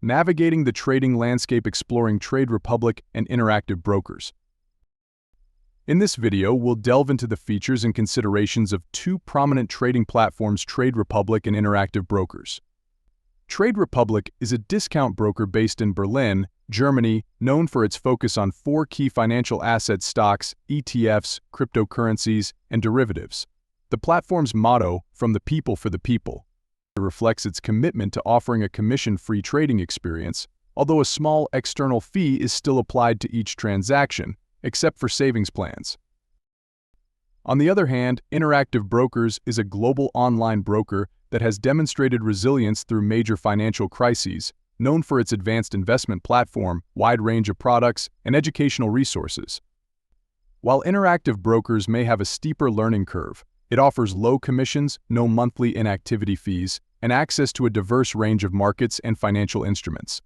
Navigating the Trading Landscape, Exploring Trade Republic and Interactive Brokers. In this video, we'll delve into the features and considerations of two prominent trading platforms, Trade Republic and Interactive Brokers. Trade Republic is a discount broker based in Berlin, Germany, known for its focus on four key financial assets: stocks, ETFs, cryptocurrencies, and derivatives. The platform's motto, "From the people for the people," reflects its commitment to offering a commission-free trading experience, although a small external fee is still applied to each transaction, except for savings plans. On the other hand, Interactive Brokers is a global online broker that has demonstrated resilience through major financial crises, known for its advanced investment platform, wide range of products, and educational resources. While Interactive Brokers may have a steeper learning curve, it offers low commissions, no monthly inactivity fees, and access to a diverse range of markets and financial instruments.